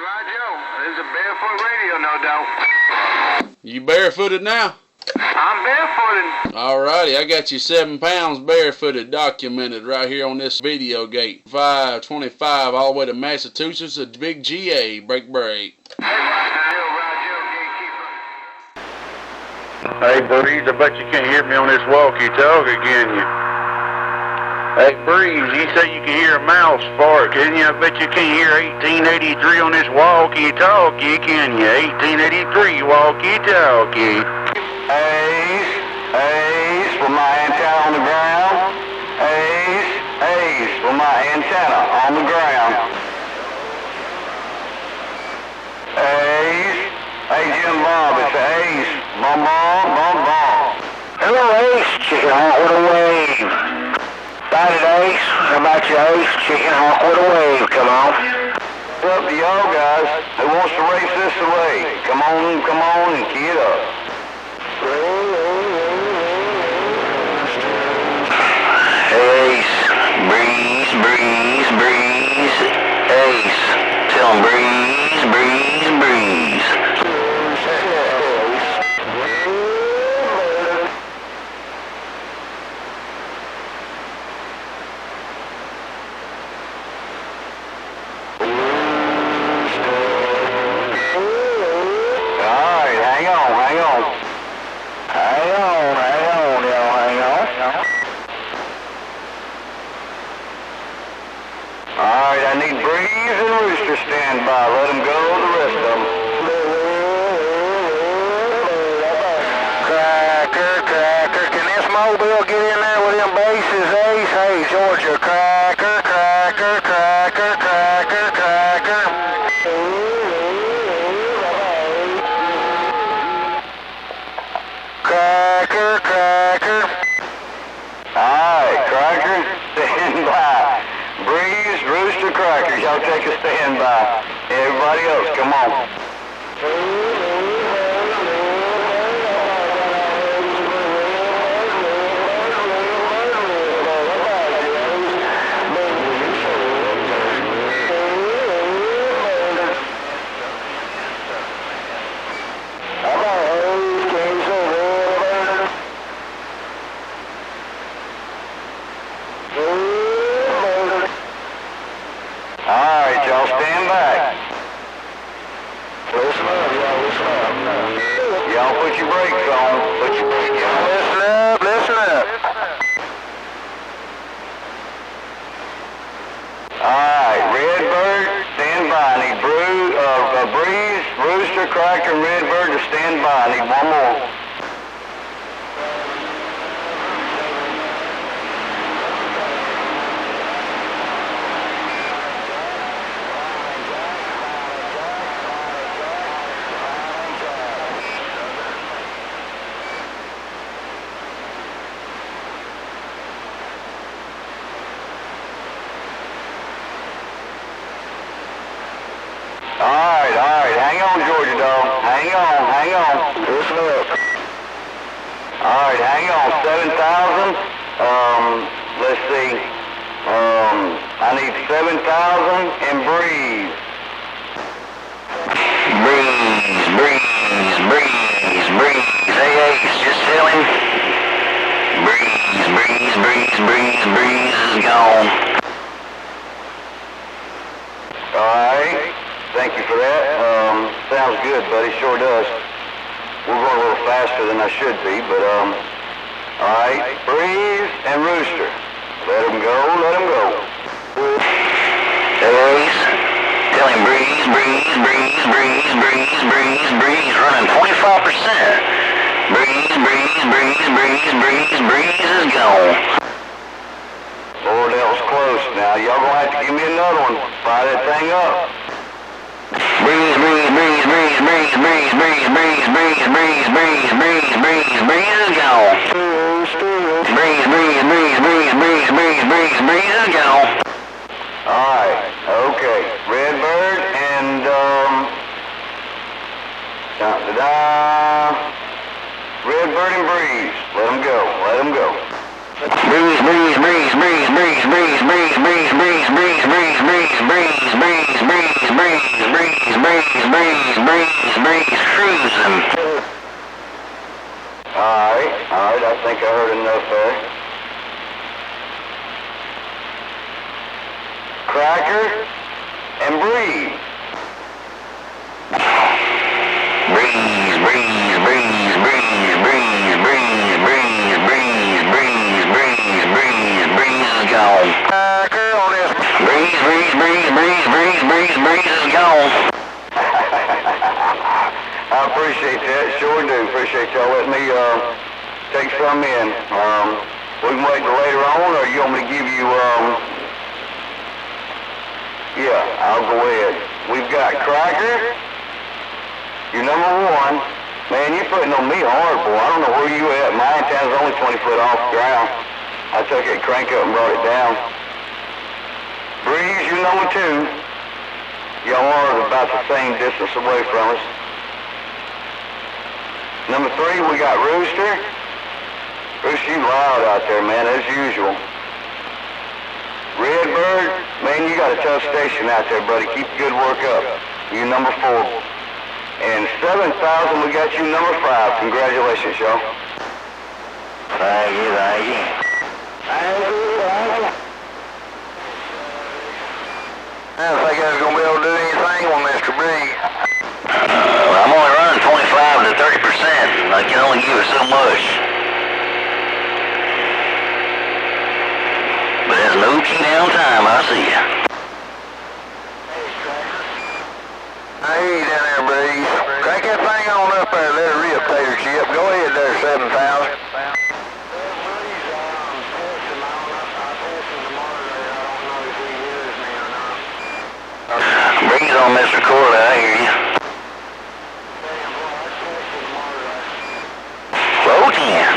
Roger. This is a barefoot radio, no doubt. You barefooted now? I'm barefooted. Alrighty, I got you 7 pounds barefooted documented right here on this video gate. 525 all the way to Massachusetts, a big GA, break. Hey, Breeze, I bet you can't hear me on this walkie-talkie, can you? Hey, Breeze, you say you can hear a mouse fart, can you? I bet you can't hear 1883 on this walkie-talkie, can you? 1883 walkie-talkie. Ace, with my antenna on the ground. Ace, with my antenna on the ground. Ace, hey Jim Bob, it's Ace. Bum. Hello Ace, chicken hawk with a wave. Got it Ace, how about you Ace, chicken hawk with a wave, come on. What's up to y'all guys? Who wants to race this away? Come on and key it up. Ace, breeze, Ace, tell him breeze. Alright, hang on. Alright, I need Breeze and Rooster stand by. Let them go, the rest of them. Cracker, can this mobile get in there with them bases? Ace, hey, Georgia, cracker. Cracker. Alright, Cracker, stand by. Breeze, Rooster, Crackers, y'all take a standby. Everybody else, come on. Alright, y'all stand back. Listen up. Y'all put your brakes on. Listen up. Alright, Redbird, stand by. I need Breeze, Rooster, Cracker, and Redbird to stand by. I need one more. Alright, hang on, Georgia dog. Hang on. Listen up. Alright, hang on. 7,000. Let's see. I need 7,000 and Breeze. Breeze. Hey, Ace, just tell him. Breeze is gone. Alright. Thank you for that. Sounds good, buddy. Sure does. We're going a little faster than I should be, but, alright. Breeze and Rooster. Let them go. Ace, tell him Breeze, running 25%. Breeze is gone. Lord, that was close. Now, y'all gonna have to give me another one. Fire that thing up. Breeze is gone. Breeze is gone. Alright, okay. Redbird and, Redbird and Breeze. Let them go. Breeze. Breeze is gone. I appreciate that, sure do. Appreciate y'all letting me take some in. We can wait till later on, or you want me to give you, yeah, I'll go ahead. We've got Cracker, you're number 1. Man, you're putting on me hard, boy. I don't know where you at. My antenna's only 20 foot off the ground. I took it, crank up, and brought it down. Breeze, you're number 2. Y'all are about the same distance away from us. Number 3, we got Rooster. Rooster, you loud out there, man, as usual. Redbird, man, you got a tough station out there, buddy. Keep good work up. You number 4. And 7,000, we got you number 5. Congratulations, y'all. Thank you. I don't think I was going to be able to do anything on Mr. B. I'm only running 25 to 30%. I can only give it so much. But there's no key down time, I see you. I hear you down there, Breeze. Crank that thing on up there, let it rip, tater chip. Go ahead there, 7,000. Breeze on Mr. Corley, I hear you. Roll 10.